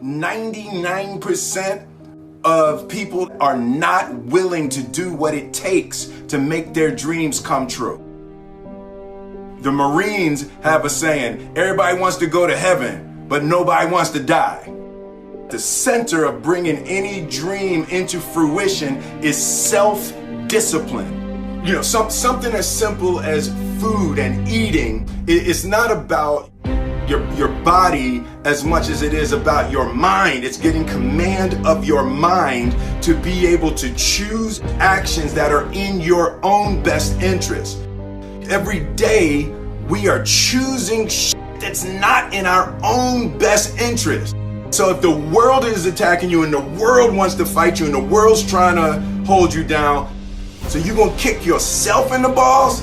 99% of people are not willing to do what it takes to make their dreams come true. The Marines have a saying, everybody wants to go to heaven, but nobody wants to die. The center of bringing any dream into fruition is self-discipline. You know, something as simple as food and eating. It's not about your body as much as it is about your mind. It's getting command of your mind to be able to choose actions that are in your own best interest. Every day we are choosing shit that's not in our own best interest. So if the world is attacking you and the world wants to fight you and the world's trying to hold you down, so you're gonna kick yourself in the balls?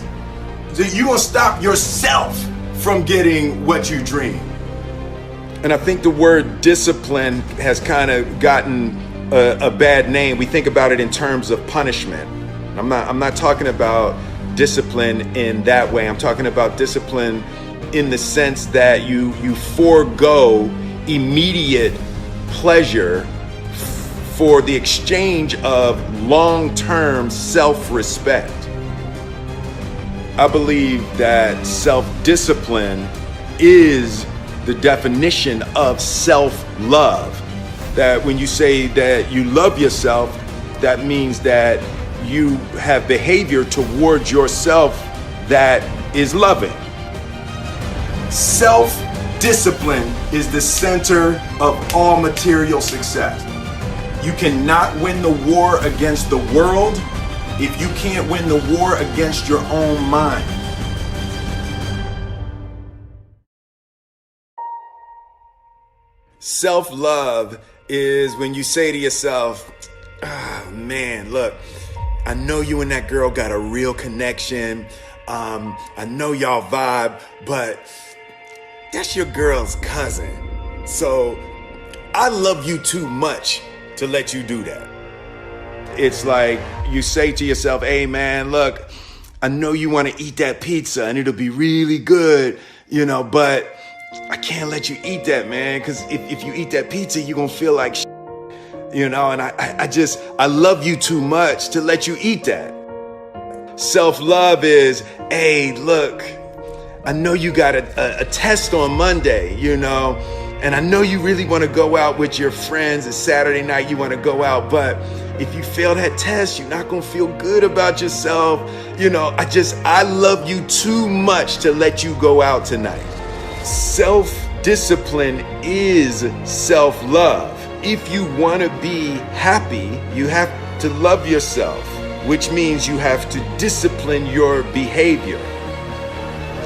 So you're gonna stop yourself from getting what you dream. And I think the word discipline has kind of gotten a bad name. We think about it in terms of punishment. I'm not talking about discipline in that way. I'm talking about discipline in the sense that you forego immediate pleasure for the exchange of long-term self-respect. I believe that self-discipline is the definition of self-love. That when you say that you love yourself, that means that you have behavior towards yourself that is loving. Self-discipline is the center of all material success. You cannot win the war against the world if you can't win the war against your own mind. Self-love is when you say to yourself, oh man, look, I know you and that girl got a real connection. I know y'all vibe, but that's your girl's cousin. So I love you too much to let you do that. It's like you say to yourself, hey man, look, I know you want to eat that pizza and it'll be really good, you know, but I can't let you eat that, man, because if you eat that pizza, you're going to feel like shit, you know, and I love you too much to let you eat that. Self-love is, hey, look, I know you got a test on Monday, you know, and I know you really want to go out with your friends. It's Saturday night, you want to go out, but if you fail that test, you're not going to feel good about yourself. You know, I love you too much to let you go out tonight. Self-discipline is self-love. If you want to be happy, you have to love yourself, which means you have to discipline your behavior.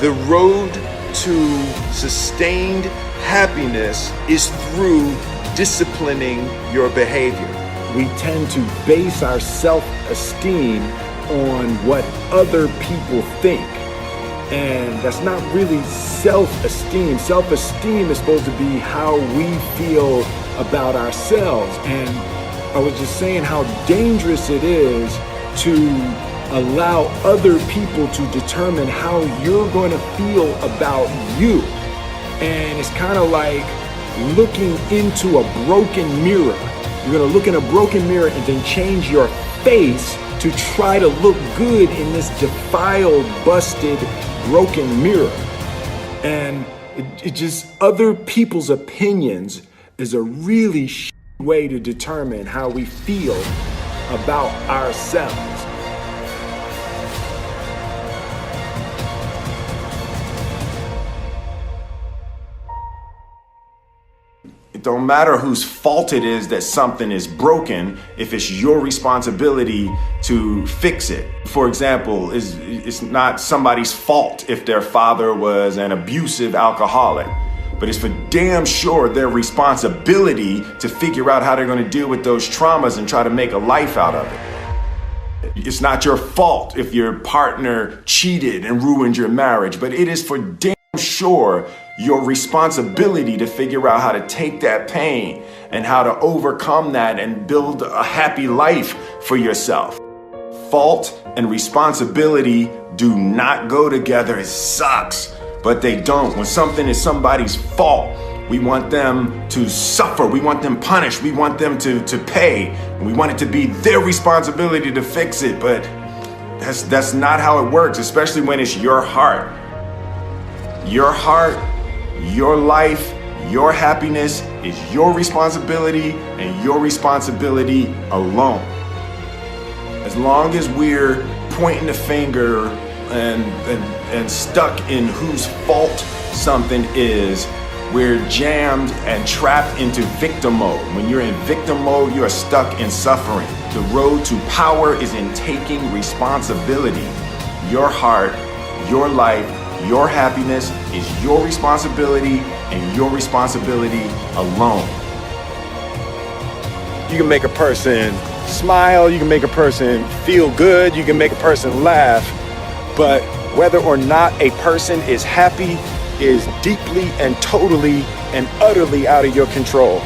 The road to sustained happiness is through disciplining your behavior. We tend to base our self-esteem on what other people think. And that's not really self-esteem. Self-esteem is supposed to be how we feel about ourselves. And I was just saying how dangerous it is to allow other people to determine how you're going to feel about you. And it's kind of like looking into a broken mirror. You're going to look in a broken mirror and then change your face to try to look good in this defiled, busted, broken mirror. And it just, other people's opinions is a really way to determine how we feel about ourselves. It don't matter whose fault it is that something is broken if it's your responsibility to fix it. For example, it's not somebody's fault if their father was an abusive alcoholic, but it's for damn sure their responsibility to figure out how they're going to deal with those traumas and try to make a life out of it. It's not your fault if your partner cheated and ruined your marriage, but it is for damn sure your responsibility to figure out how to take that pain and how to overcome that and build a happy life for yourself. Fault and responsibility do not go together. It sucks, but they don't. When something is somebody's fault, We want them to suffer. We want them punished. We want them to pay. And we want it to be their responsibility to fix it. But that's not how it works, especially when it's your heart. Your heart, your life, your happiness is your responsibility and your responsibility alone. As long as we're pointing the finger and stuck in whose fault something is, we're jammed and trapped into victim mode. When you're in victim mode, you are stuck in suffering. The road to power is in taking responsibility. Your heart, your life, your happiness is your responsibility and your responsibility alone. You can make a person smile, you can make a person feel good, you can make a person laugh, but whether or not a person is happy is deeply and totally and utterly out of your control.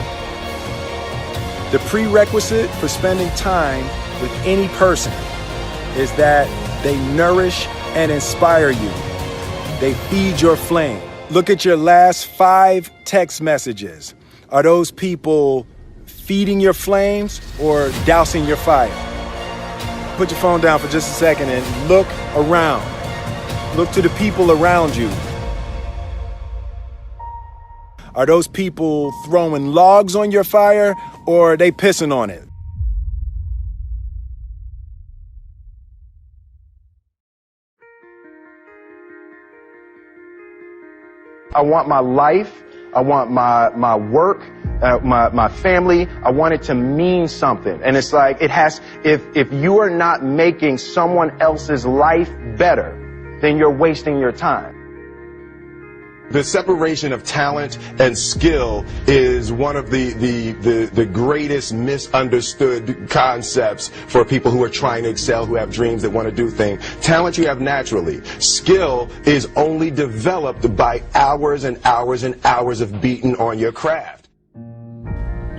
The prerequisite for spending time with any person is that they nourish and inspire you. They feed your flame. Look at your last 5 text messages. Are those people feeding your flames or dousing your fire? Put your phone down for just a second and look around. Look to the people around you. Are those people throwing logs on your fire or are they pissing on it? I want my life, I want my work, my family, I want it to mean something. And it's like, if you are not making someone else's life better, then you're wasting your time. The separation of talent and skill is one of the greatest misunderstood concepts for people who are trying to excel, who have dreams that want to do things. Talent you have naturally. Skill is only developed by hours and hours and hours of beating on your craft.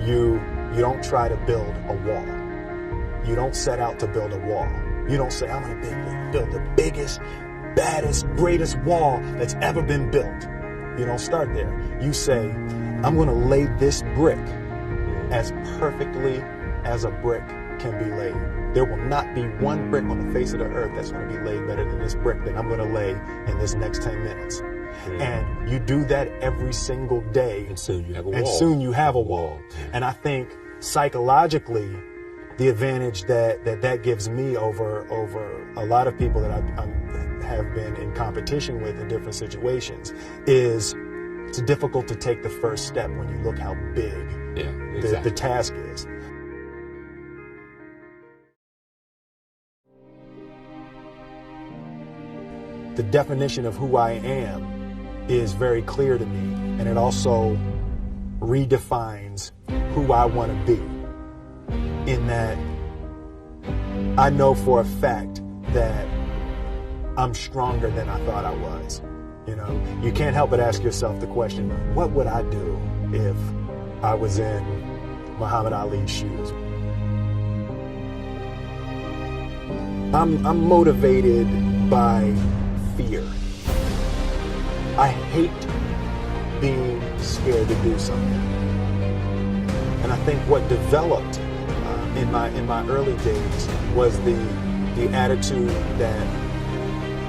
You don't try to build a wall. You don't set out to build a wall. You don't say, I'm going to build the biggest, baddest, greatest wall that's ever been built. You don't start there. You say, I'm going to lay this brick as perfectly as a brick can be laid. There will not be one brick on the face of the earth that's going to be laid better than this brick that I'm going to lay in this next 10 minutes. And you do that every single day. And soon you have a wall. And soon you have a wall. And I think psychologically, the advantage that gives me over a lot of people that I have been in competition with in different situations is it's difficult to take the first step when you look how big the task is. The definition of who I am is very clear to me, and it also redefines who I want to be, in that I know for a fact that I'm stronger than I thought I was. You know, you can't help but ask yourself the question, what would I do if I was in Muhammad Ali's shoes? I'm motivated by fear. I hate being scared to do something. And I think what developed in my early days was the attitude that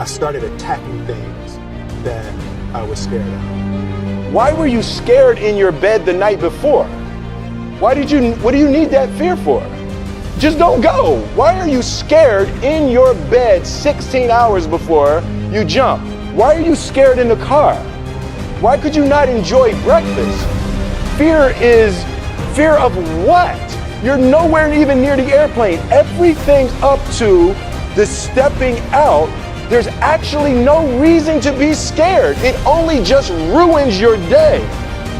I started attacking things that I was scared of. Why were you scared in your bed the night before? What do you need that fear for? Just don't go. Why are you scared in your bed 16 hours before you jump? Why are you scared in the car? Why could you not enjoy breakfast? Fear of what? You're nowhere even near the airplane. Everything up to the stepping out, there's actually no reason to be scared. It only just ruins your day.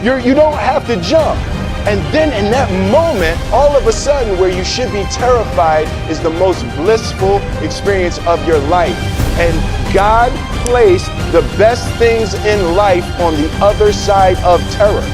You don't have to jump. And then in that moment, all of a sudden, where you should be terrified is the most blissful experience of your life. And God placed the best things in life on the other side of terror.